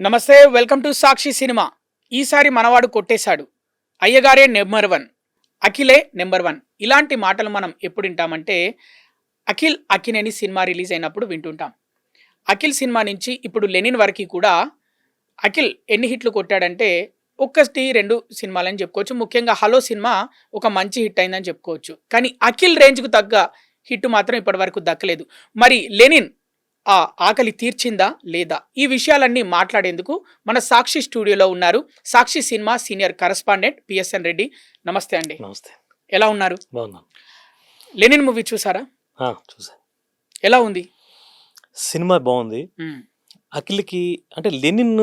నమస్తే, welcome to Sakshi cinema. ఈసారి మనవాడు కొట్టేశాడు, అయ్యగారే నెంబర్ వన్, అఖిలే నెంబర్ వన్. ఇలాంటి మాటలు మనం ఎప్పుడు వింటామంటే అఖిల్ అక్కినేని సినిమా రిలీజ్ అయినప్పుడు వింటుంటాం. అఖిల్ సినిమా నుంచి ఇప్పుడు లెనిన్ వరకు కూడా అఖిల్ ఎన్ని హిట్లు కొట్టాడంటే ఒక్కటి రెండు సినిమాలని చెప్పుకోవచ్చు. ముఖ్యంగా హలో సినిమా ఒక మంచి హిట్ అయిందని చెప్పుకోవచ్చు. కానీ అఖిల్ రేంజ్కు తగ్గ హిట్ మాత్రం ఇప్పటి వరకు దక్కలేదు. మరి లెనిన్ ఆ ఆకలి తీర్చిందా లేదా, ఈ విషయాలన్నీ మాట్లాడేందుకు మన సాక్షి స్టూడియోలో ఉన్నారు Sakshi cinema senior correspondent PSN Reddy. నమస్తే అండి. నమస్తే. ఎలా ఉన్నారు? బాగున్నాను. లెనిన్ మూవీ చూసారా? చూసాను. ఎలా ఉంది? సినిమా బాగుంది. అఖిల్కి అంటే లెనిన్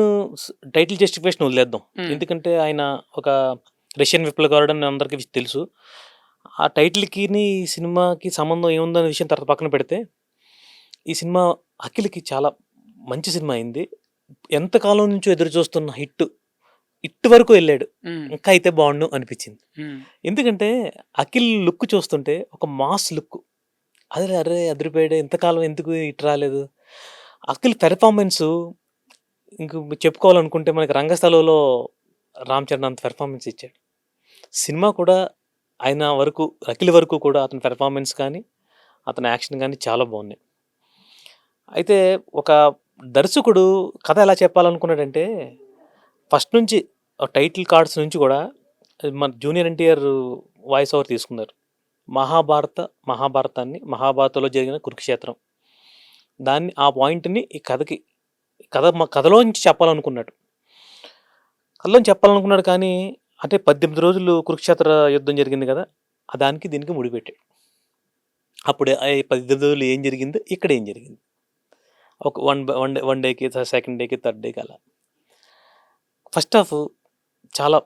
టైటిల్ జస్టిఫికేషన్ వదిలేద్దాం. ఎందుకంటే ఆయన ఒక రష్యన్ విప్లవకారుడు అని అందరికీ తెలుసు. ఆ టైటిల్కి ఈ సినిమాకి సంబంధం ఏముందనే విషయం తర్వాత పక్కన పెడితే, ఈ సినిమా అఖిల్కి చాలా మంచి సినిమా అయింది. ఎంతకాలం నుంచో ఎదురు చూస్తున్న హిట్ వరకు వెళ్ళాడు. ఇంకా అయితే బాగుండు అనిపించింది. ఎందుకంటే అఖిల్ లుక్ చూస్తుంటే ఒక మాస్ లుక్. అరే అదిరిపోయాడు, ఎంతకాలం ఎందుకు హిట్ రాలేదు. అఖిల్ పెర్ఫార్మెన్స్ ఇంక చెప్పుకోవాలనుకుంటే మనకి రంగస్థలంలో రామ్ చరణ్ అంత పెర్ఫార్మెన్స్ ఇచ్చాడు. సినిమా కూడా ఆయన వరకు, అఖిల్ వరకు కూడా అతని పెర్ఫార్మెన్స్ కానీ అతని యాక్షన్ కానీ చాలా బాగున్నాయి. అయితే ఒక దర్శకుడు కథ ఎలా చెప్పాలనుకున్నాడంటే, ఫస్ట్ నుంచి టైటిల్ కార్డ్స్ నుంచి కూడా మన జూనియర్ ఎన్టీఆర్ వాయిస్ ఓవర్ తీసుకున్నారు. మహాభారతాన్ని మహాభారతంలో జరిగిన కురుక్షేత్రం, దాన్ని ఆ పాయింట్ని ఈ కథలోంచి చెప్పాలనుకున్నాడు. కానీ అంటే 18 రోజులు కురుక్షేత్ర యుద్ధం జరిగింది కదా, దానికి దీనికి ముడిపెట్టాడు. అప్పుడు 18 రోజులు ఏం జరిగింది, ఇక్కడ ఏం జరిగింది, ఒక వన్ డేకి, సెకండ్ డేకి, థర్డ్ డేకి అలా. ఫస్ట్ హాఫ్ చాలా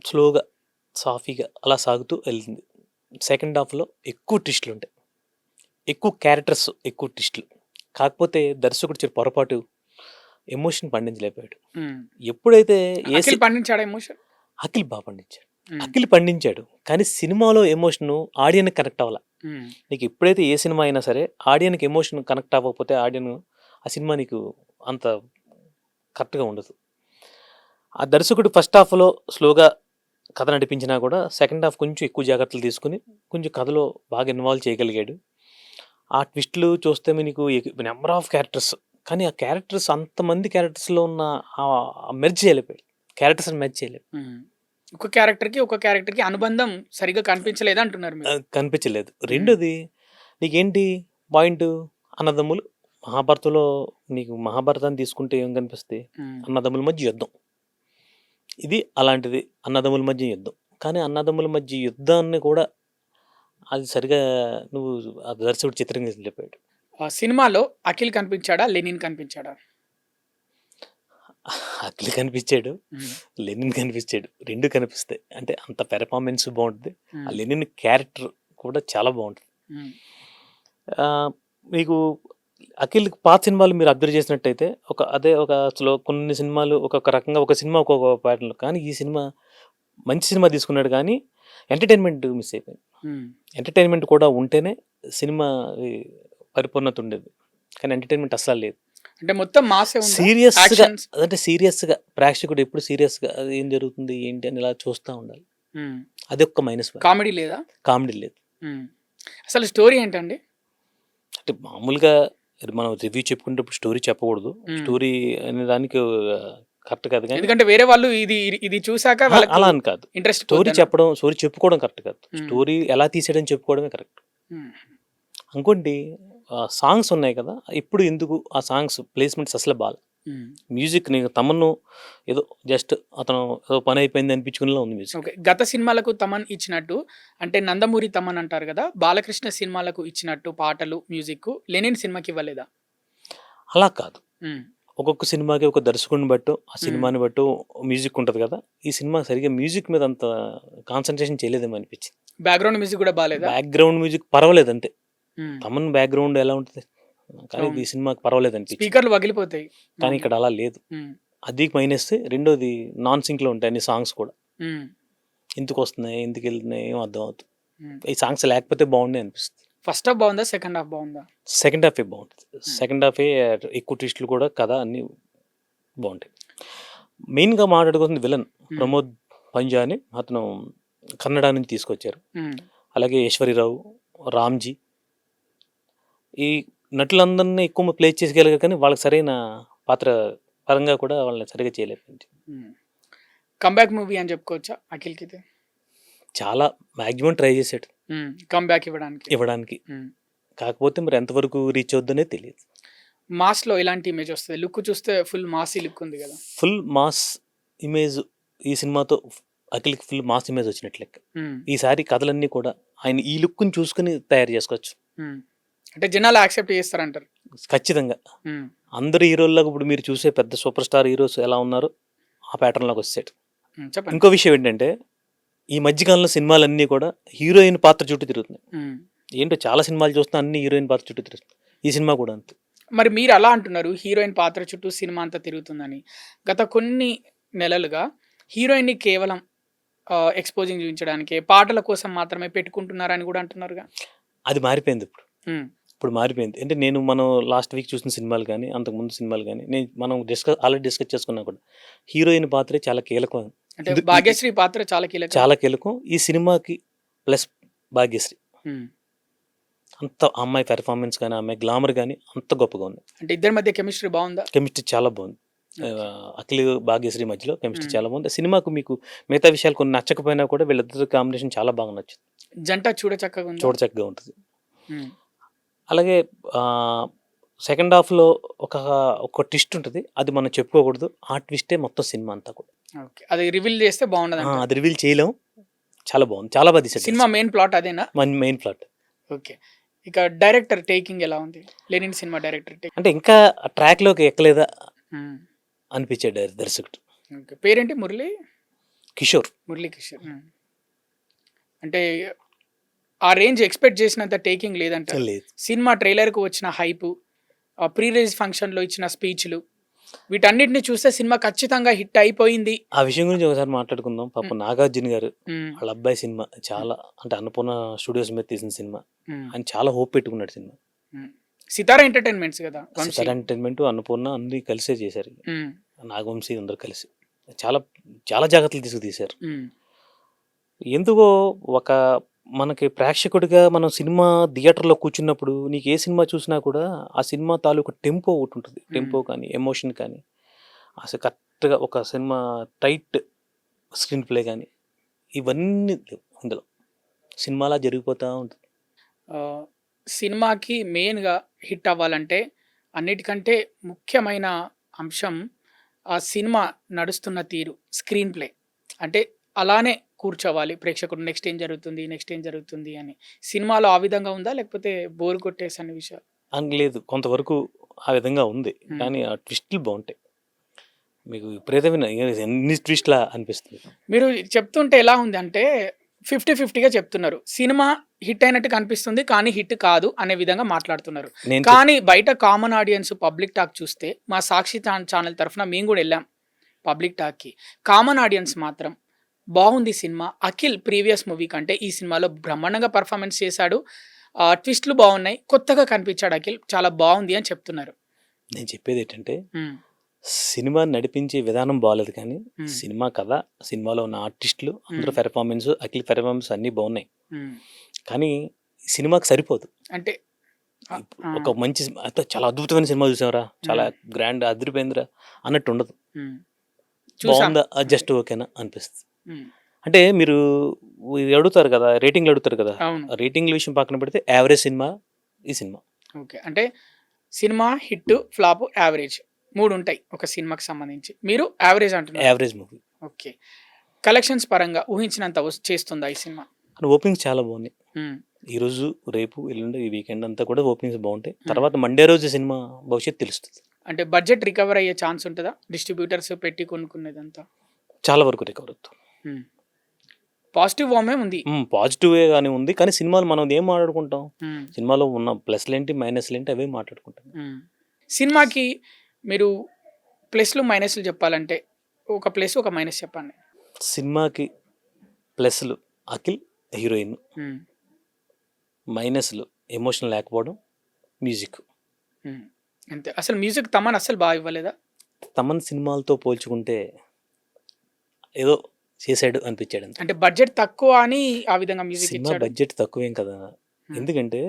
స్లోగా సాఫీగా అలా సాగుతూ వెళ్ళింది. సెకండ్ హాఫ్లో ఎక్కువ ట్విస్టులు ఉంటాయి, ఎక్కువ క్యారెక్టర్స్, ఎక్కువ ట్విస్టులు. కాకపోతే దర్శకుడు చెప్పే పొరపాటు, ఎమోషన్ పండించలేకపోయాడు. ఎప్పుడైతే పండించాడు ఎమోషన్, అఖిల్ బాగా పండించాడు. అఖిల్ పండించాడు కానీ సినిమాలో ఎమోషన్ ఆడియన్కి కనెక్ట్ అవ్వాల. నీకు ఎప్పుడైతే ఏ సినిమా అయినా సరే ఆడియన్కి ఎమోషన్ కనెక్ట్ అవ్వకపోతే ఆ సినిమా నీకు అంత కరెక్ట్గా ఉండదు. ఆ దర్శకుడు ఫస్ట్ హాఫ్లో స్లోగా కథ నడిపించినా కూడా సెకండ్ హాఫ్ కొంచెం ఎక్కువ జాగ్రత్తలు తీసుకుని కొంచెం కథలో బాగా ఇన్వాల్వ్ చేయగలిగాడు. ఆ ట్విస్ట్లు చూస్తే మీకు నెంబర్ ఆఫ్ క్యారెక్టర్స్, కానీ ఆ క్యారెక్టర్స్ అంతమంది క్యారెక్టర్స్లో ఉన్న మెర్జ్ చేయలేకపోయాడు. క్యారెక్టర్స్ మెర్జ్ చేయలేదు. ఒక క్యారెక్టర్కి అనుబంధం సరిగ్గా కనిపించలేదు అంటున్నారు. కనిపించలేదు. రెండోది, నీకేంటి పాయింట్, అన్నదమ్ములు. మహాభారతంలో నీకు మహాభారతాన్ని తీసుకుంటే ఏం కనిపిస్తుంది, అన్నదమ్ముల మధ్య యుద్ధం. ఇది అలాంటిది, అన్నదమ్ముల మధ్య యుద్ధం. కానీ అన్నదమ్ముల మధ్య యుద్ధాన్ని కూడా అది సరిగా నువ్వు ఆ దర్శకుడు చిత్రీకరించలేకపోయాడు. సినిమాలో అఖిల్ కనిపించాడా, లెనిన్ కనిపించాడా? అఖిల్ కనిపించాడు, లెనిన్ కనిపించాడు, రెండు కనిపిస్తాయి. అంటే అంత పెర్ఫార్మెన్స్ బాగుంటుంది. ఆ లెనిన్ క్యారెక్టర్ కూడా చాలా బాగుంటుంది. మీకు అఖిల్ పాత సినిమాలు మీరు అబ్జర్వ్ చేసినట్టయితే కొన్ని సినిమాలు ఒక్కొక్క రకంగా, ఒక సినిమా ఒక్కొక్క ప్యాటర్న్. కానీ ఈ సినిమా మంచి సినిమా తీసుకున్నాడు కానీ ఎంటర్టైన్మెంట్ మిస్ అయిపోయింది. ఎంటర్టైన్మెంట్ కూడా ఉంటేనే సినిమా పరిపూర్ణత ఉండేది, కానీ ఎంటర్టైన్మెంట్ అస్సలు లేదు. అంటే మొత్తం సీరియస్గా ప్రేక్షకుడు ఎప్పుడు సీరియస్గా అది ఏం జరుగుతుంది ఏంటి అని ఇలా చూస్తూ ఉండాలి. అది ఒక్క మైనస్. కామెడీ లేదు. అసలు స్టోరీ ఏంటండి? అంటే మామూలుగా మనం రివ్యూ చెప్పుకునేటప్పుడు స్టోరీ చెప్పకూడదు. స్టోరీ అనే దానికి కరెక్ట్ కాదు, కానీ ఎందుకంటే వేరే వాళ్ళు ఇది చూసాక అలా అని కాదు. ఇంట్రెస్ట్ స్టోరీ చెప్పుకోవడం కరెక్ట్ కాదు. స్టోరీ ఎలా తీసేయడం చెప్పుకోవడమే కరెక్ట్. అనుకోండి, సాంగ్స్ ఉన్నాయి కదా, ఇప్పుడు ఎందుకు ఆ సాంగ్స్ ప్లేస్మెంట్స్ అసలు బాగా. మ్యూజిక్ నీకు తమన్ను ఏదో జస్ట్ అతను ఏదో పని అయిపోయింది అనిపించుకునేలా ఉంది మ్యూజిక్. గత సినిమాలకు తమన్ ఇచ్చినట్టు, అంటే నందమూరి తమన్ అంటారు కదా, బాలకృష్ణ సినిమాలకు ఇచ్చినట్టు పాటలు మ్యూజిక్ లెనిన్ సినిమాకి ఇవ్వలేదా? అలా కాదు. ఒక్కొక్క సినిమాకి ఒక దర్శకుడిని బట్టు, ఆ సినిమాని బట్టు మ్యూజిక్ ఉంటుంది కదా. ఈ సినిమా సరిగ్గా మ్యూజిక్ మీద అంత కాన్సన్ట్రేషన్ చేయలేదేమో అనిపించింది. బ్యాక్గ్రౌండ్ మ్యూజిక్ కూడా బాగాలేదు. బ్యాక్గ్రౌండ్ మ్యూజిక్ పర్వాలేదు అంతే. తమన్ బ్యాక్గ్రౌండ్ ఎలా ఉంటుంది, కానీ ఈ సినిమాకి పర్వాలేదు అనిపించింది. స్పీకర్లు పగిలిపోతాయి, కానీ ఇక్కడ అలా లేదు. అది మైనస్. రెండోది, నాన్ సింక్ లో ఉంటాయి అన్ని సాంగ్స్ కూడా. ఎందుకు వస్తున్నాయి, ఎందుకు వెళ్తున్నాయి ఏం అర్థం అవుతుంది. ఈ సాంగ్స్ లేకపోతే బాగుండే అనిపిస్తుంది. ఫస్ట్ హాఫ్ బాగుందా, సెకండ్ హాఫ్ బాగుందా? సెకండ్ హాఫే బాగుంటుంది. సెకండ్ హాఫే ఎక్కువ ట్విస్టులు కూడా, కథ అన్ని బాగుంటాయి. మెయిన్గా మాట్లాడుకుంది విలన్ Hmm. ప్రమోద్ పంజా అని, అతను కన్నడ నుంచి తీసుకొచ్చారు. Hmm. అలాగే ఈశ్వరిరావు, రామ్జీ, ఈ నటులందరినీ ఎక్కువ ప్లే చేసేయగలిగారు, కానీ వాళ్ళకి సరైన పాత్ర పరంగా కూడా వాళ్ళని సరిగా చేయలేకపోయింది. కంబ్యాక్ మూవీ అని చెప్పుకోవచ్చా అఖిల్కి ఇది? చాలా మ్యాక్సిమం ట్రై చేశాడు కంబ్యాక్ ఇవ్వడానికి. ఇవ్వడానికి, కాకపోతే మరి ఎంతవరకు రీచ్ అవుద్దనే తెలియదు. మాస్లో ఎలాంటి ఇమేజ్ వస్తుంది? లుక్ చూస్తే ఫుల్ మాసీ లుక్ ఉంది కదా. ఫుల్ మాస్ ఇమేజ్ ఈ సినిమాతో అఖిల్కి ఫుల్ మాస్ ఇమేజ్ వచ్చినట్లు లెక్క. ఈసారి కథలన్నీ కూడా ఆయన ఈ లుక్ని చూసుకుని తయారు చేసుకోవచ్చు. అంటే జనాలు యాక్సెప్ట్ చేస్తారంటారు. ఖచ్చితంగా అందరు హీరోల్లాగా ఇప్పుడు మీరు చూసే పెద్ద సూపర్ స్టార్ హీరోస్ ఎలా ఉన్నారో ఆ ప్యాటర్న్లోకి వచ్చాడు. చెప్పండి. ఇంకో విషయం ఏంటంటే, ఈ మధ్యకాలంలో సినిమాలన్నీ కూడా హీరోయిన్ పాత్ర చుట్టూ తిరుగుతున్నాయి. ఏంటో చాలా సినిమాలు చూస్తున్నా అన్ని హీరోయిన్ పాత్ర చుట్టూ తిరుగుతుంది. ఈ సినిమా కూడా అంతే. మరి మీరు అలా అంటున్నారు హీరోయిన్ పాత్ర చుట్టూ సినిమా అంతా తిరుగుతుందని. గత కొన్ని నెలలుగా హీరోయిన్ని కేవలం ఎక్స్పోజింగ్ చూపించడానికి పాటల కోసం మాత్రమే పెట్టుకుంటున్నారని కూడా అంటున్నారుగా. అది మారిపోయింది ఇప్పుడు. ఇప్పుడు మారిపోయింది అంటే, మనం లాస్ట్ వీక్ చూసిన సినిమాలు కానీ అంతకుముందు సినిమాలు కానీ మనం ఆల్రెడీ డిస్కస్ చేసుకున్నా కూడా హీరోయిన్ పాత్రే చాలా కీలకం. అంటే భాగ్యశ్రీ పాత్ర చాలా కీలకం ఈ సినిమాకి. ప్లస్ భాగ్యశ్రీ అంత అమ్మాయి పెర్ఫార్మెన్స్ కానీ అమ్మాయి గ్లామర్ కానీ అంత గొప్పగా ఉంది. అంటే ఇద్దరి మధ్య కెమిస్ట్రీ బాగుందా? కెమిస్ట్రీ చాలా బాగుంది. అఖిల్ భాగ్యశ్రీ మధ్యలో కెమిస్ట్రీ చాలా బాగుంది. సినిమాకు మీకు మిగతా విషయాలు కొన్ని నచ్చకపోయినా కూడా వీళ్ళిద్దరు కాంబినేషన్ చాలా బాగా నచ్చింది. జంట చూడచక్కగా ఉంటుంది. అలాగే సెకండ్ హాఫ్లో ఒక ట్విస్ట్ ఉంటుంది, అది మనం చెప్పుకోకూడదు. ఆ ట్విస్టే మొత్తం సినిమా అంతా కూడా. అది రివీల్ చేస్తే బాగుండదు. అది రివీల్ చేయలేం. చాలా బాగుంది, చాలా బాగా తీసాడు. సినిమా మెయిన్ ప్లాట్ అదేనా? Main plot. ఓకే. ఇక డైరెక్టర్ టేకింగ్ ఎలా ఉంది? లెనిన్ సినిమా డైరెక్టర్ అంటే ఇంకా ట్రాక్లోకి ఎక్కలేదా అనిపించాడు దర్శకుడు. పేరేంటి? మురళీ కిషోర్. అంటే ఆ రేంజ్ ఎక్స్పెక్ట్ చేసినంత టేకింగ్ లేదంట. సినిమా ట్రైలర్కు వచ్చిన హైపు, ప్రీ రిలీజ్ ఫంక్షన్లో ఇచ్చిన స్పీచ్లు, వీటన్నిటిని చూస్తే సినిమా ఖచ్చితంగా హిట్ అయిపోయింది. ఆ విషయం గురించి ఒకసారి మాట్లాడుకుందాం. పాప నాగార్జున గారు వాళ్ళ అబ్బాయి సినిమా చాలా, అంటే అన్నపూర్ణ స్టూడియోస్ మీద తీసిన సినిమా, ఆయన చాలా హోప్ పెట్టుకున్నాడు సినిమా. సితారా ఎంటర్టైన్మెంట్స్ కదా, సితారా ఎంటర్టైన్మెంట్ అన్నపూర్ణ అన్ని కలిసే చేశారు. నాగవంశీ అందరు కలిసి చాలా చాలా జాగ్రత్తలు తీసుకు తీశారు. ఎందుకో మనకి ప్రేక్షకుడిగా మనం సినిమా థియేటర్లో కూర్చున్నప్పుడు నీకు ఏ సినిమా చూసినా కూడా ఆ సినిమా తాలూకు టెంపో ఒకటి ఉంటుంది. టెంపో కానీ ఎమోషన్ కానీ అసలు కరెక్ట్గా ఒక సినిమా టైట్ స్క్రీన్ ప్లే కానీ ఇవన్నీ ఇందులో సినిమాలా జరిగిపోతూ ఉంటుంది. సినిమాకి మెయిన్గా హిట్ అవ్వాలంటే అన్నిటికంటే ముఖ్యమైన అంశం ఆ సినిమా నడుస్తున్న తీరు, స్క్రీన్ ప్లే. అంటే అలానే కూర్చోవాలి ప్రేక్షకుడు, నెక్స్ట్ ఏం జరుగుతుంది అని. సినిమాలో ఆ విధంగా ఉందా, లేకపోతే బోర్ కొట్టేసి అనే విషయాలు? లేదు, కొంతవరకు ఆ విధంగా ఉంది, కానీ ఆ ట్విస్టులు బాగుంటాయి. మీకు విపరీతమైన ఎన్ని ట్విస్ట్లా అనిపిస్తుంది. మీరు చెప్తుంటే ఎలా ఉంది అంటే 50-50గా చెప్తున్నారు. సినిమా హిట్ అయినట్టు కనిపిస్తుంది కానీ హిట్ కాదు అనే విధంగా మాట్లాడుతున్నారు. కానీ బయట కామన్ ఆడియన్స్ పబ్లిక్ టాక్ చూస్తే, మా సాక్షి ఛానల్ తరఫున మేము కూడా వెళ్ళాం పబ్లిక్ టాక్కి, కామన్ ఆడియన్స్ మాత్రం బాగుంది సినిమా, అఖిల్ ప్రీవియస్ మూవీ కంటే ఈ సినిమాలో బ్రహ్మాండంగా పర్ఫార్మెన్స్ చేశాడు, ట్విస్ట్లు బాగున్నాయి, కొత్తగా కనిపించాడు అఖిల్, చాలా బాగుంది అని చెప్తున్నారు. నేను చెప్పేది ఏంటంటే, సినిమా నడిపించే విధానం బాగాలేదు, కానీ సినిమా కథ, సినిమాలో ఉన్న ఆర్టిస్టులు అందరూ పెర్ఫార్మెన్స్, అఖిల్ పెర్ఫార్మెన్స్ అన్నీ బాగున్నాయి, కానీ సినిమాకి సరిపోదు. అంటే ఒక మంచి చాలా అద్భుతమైన సినిమా చూసావరా, చాలా గ్రాండ్ అదిరిపోయిందిరా అన్నట్టు ఉండదు. బాగుందా, జస్ట్ ఓకేనా అనిపిస్తుంది. అంటే మీరు అడుగుతారు కదా, రేటింగ్లు అడుగుతారు కదా, రేటింగ్ల విషయం పక్కన పెడితే యావరేజ్ సినిమా ఈ సినిమా. ఓకే, అంటే సినిమా హిట్, ఫ్లాప్, యావరేజ్ 3 ఉంటాయి ఒక సినిమాకి సంబంధించి. మీరు యావరేజ్ అంటున్నారు. Average movie. ఓకే, కలెక్షన్స్ పరంగా ఊహించినంత చేస్తుందా ఈ సినిమా? ఓపెనింగ్స్ చాలా బాగున్నాయి. ఈ రోజు, రేపు, ఎల్లుండి, ఈ వీకెండ్ అంతా కూడా ఓపెనింగ్స్ బాగుంటాయి. తర్వాత మండే రోజు సినిమా భవిష్యత్తు తెలుస్తుంది. అంటే బడ్జెట్ రికవర్ అయ్యే ఛాన్స్ ఉంటుందా? డిస్ట్రిబ్యూటర్స్ పెట్టి కొనుక్కునేదంతా చాలా వరకు రికవర్ అవుతుంది. పాజిటివ్ వామే ఉంది, పాజిటివే కానీ ఉంది, కానీ సినిమాలు మనం ఏం మాట్లాడుకుంటాం, సినిమాలో ఉన్న ప్లస్లు ఏంటి మైనస్లు ఏంటి అవే మాట్లాడుకుంటాం. సినిమాకి మీరు ప్లస్లు మైనస్లు చెప్పాలంటే ఒక ప్లస్ ఒక మైనస్ చెప్పండి. సినిమాకి ప్లస్లు అఖిల్ హీరోయిన్, మైనస్లు ఎమోషన్ లేకపోవడం, మ్యూజిక్. అంతే. అసలు మ్యూజిక్ తమన్ అసలు బాగా ఇవ్వలేదా? తమన్ సినిమాలతో పోల్చుకుంటే ఏదో చేశాడు అనిపించాడు అంతే. అంటే బడ్జెట్ తక్కువ అని ఆ విధంగా మ్యూజిక్ సినిమా ఇచ్చాడు. బడ్జెట్ తక్కువేం కదా. ఎందుకంటే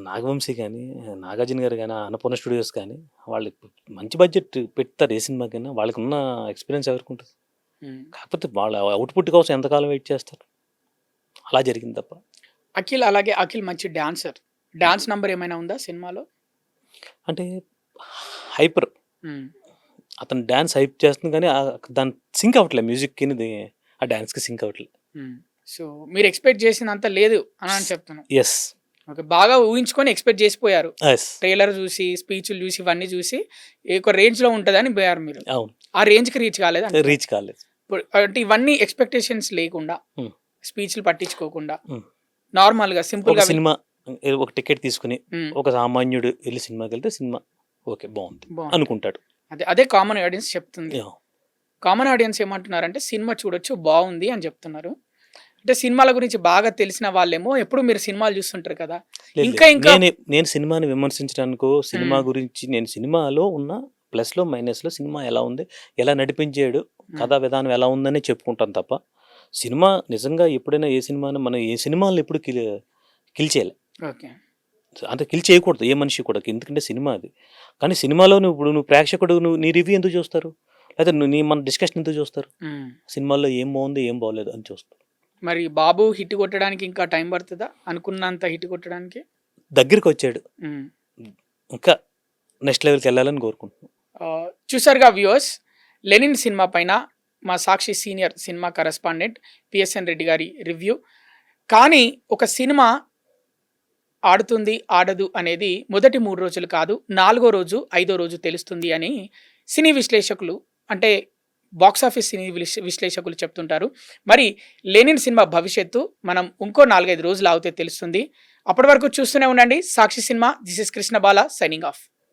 నాగవంశీ కానీ, నాగార్జున గారు కానీ, అన్నపూర్ణ స్టూడియోస్ కానీ వాళ్ళు మంచి బడ్జెట్ పెడతారు ఏ సినిమాకైనా. వాళ్ళకున్న ఎక్స్పీరియన్స్ ఎవరికి ఉంటుంది. ఉమ్. కాకపోతే వాళ్ళ అవుట్పుట్ కోసం ఎంతకాలం వెయిట్ చేస్తారు. అలా జరిగింది తప్ప. అఖిల్ అలాగే అఖిల్ మంచి డాన్సర్. డాన్స్ నంబర్ ఏమైనా ఉందా సినిమాలో? అంటే హైపర్ ఉమ్. అతను డ్యాన్స్ హైప్ చేస్తుంది కానీ దాని సింక్ అవ్వట్లేదు మ్యూజిక్కి, ఆ డ్యాన్స్కి సింక్ అవ్వట్లేదు. ఉమ్. సో మీరు ఎక్స్పెక్ట్ చేసినంత లేదు అని చెప్తున్నాను. ఎస్ ఓకే, బాగా ఊహించుకొని ఎక్స్పెక్ట్ చేసిపోయారు. ఎస్ ట్రైలర్ చూసి, స్పీచ్లు చూసి, ఇవన్నీ చూసి ఒక రేంజ్ లో ఉంటుందని పోయారు మీరు. అవును, ఆ రేంజ్ కి రీచ్ కాలేదు అంటారు. రీచ్ కాలేదు. ఇప్పుడు అంటే ఇవన్నీ ఎక్స్పెక్టేషన్స్ లేకుండా, Hmm. స్పీచ్లు పట్టించుకోకుండా, Hmm. నార్మల్ గా సింపుల్ ఒక గా సినిమా ఒక టికెట్ తీసుకుని Hmm. ఒక సామాన్యుడు వెళ్ళి సినిమాకి వెళ్తే సినిమా ఓకే బాగుంది బాగుంది. అనుకుంటాడు. అదే కామన్ ఆడియన్స్ చెప్తుంది. Yeah. కామన్ ఆడియన్స్ ఏమంటున్నారంటే సినిమా చూడొచ్చు, బాగుంది అని చెప్తున్నారు. అంటే సినిమాల గురించి బాగా తెలిసిన వాళ్ళేమో ఎప్పుడు మీరు సినిమాలు చూస్తుంటారు కదా, లేదు, ఇంకా లేదు. ఇంకా నేను సినిమాని విమర్శించడానికో సినిమా గురించి, నేను సినిమాలో ఉన్న ప్లస్లో మైనస్లో సినిమా ఎలా ఉంది, ఎలా నడిపించాడు, కథా విధానం ఎలా ఉందని చెప్పుకుంటాను తప్ప సినిమా నిజంగా ఎప్పుడైనా ఏ సినిమాని మనం ఏ సినిమాలను ఎప్పుడు కిల్ చేయాలి. ఓకే. అంటే కిల్ చేయకూడదు ఏ మనిషి కూడా, ఎందుకంటే సినిమా అది. కానీ సినిమాలో నువ్వు ప్రేక్షకుడు నీ రివ్యూ ఎందుకు చూస్తారు, లేదా మన డిస్కషన్ ఎందుకు చూస్తారు? సినిమాల్లో ఏం బాగుంది ఏం బాగోలేదు అని చూస్తారు. మరి బాబు హిట్ కొట్టడానికి ఇంకా టైం పడుతుందా అనుకున్నంత హిట్ కొట్టడానికి? దగ్గరికి వచ్చాడు, ఉమ్. ఇంకా నెక్స్ట్ లెవెల్కి వెళ్ళాలని కోరుకుంటున్నాను. చూసారుగా వ్యూవర్స్, లెనిన్ సినిమా పైన మా Sakshi senior cinema correspondent PSN Reddy గారి రివ్యూ. కానీ ఒక సినిమా ఆడుతుంది ఆడదు అనేది మొదటి 3 రోజులు కాదు, 4వ రోజు 5వ రోజు తెలుస్తుంది అని సినీ విశ్లేషకులు, అంటే బాక్సాఫీస్ సినీ విశ్లేషకులు చెప్తుంటారు. మరి లెనిన్ సినిమా భవిష్యత్తు మనం ఇంకో 4-5 రోజులు ఆగితే తెలుస్తుంది. అప్పటి వరకు చూస్తూనే ఉండండి Sakshi cinema. This is Krishna Bala signing of.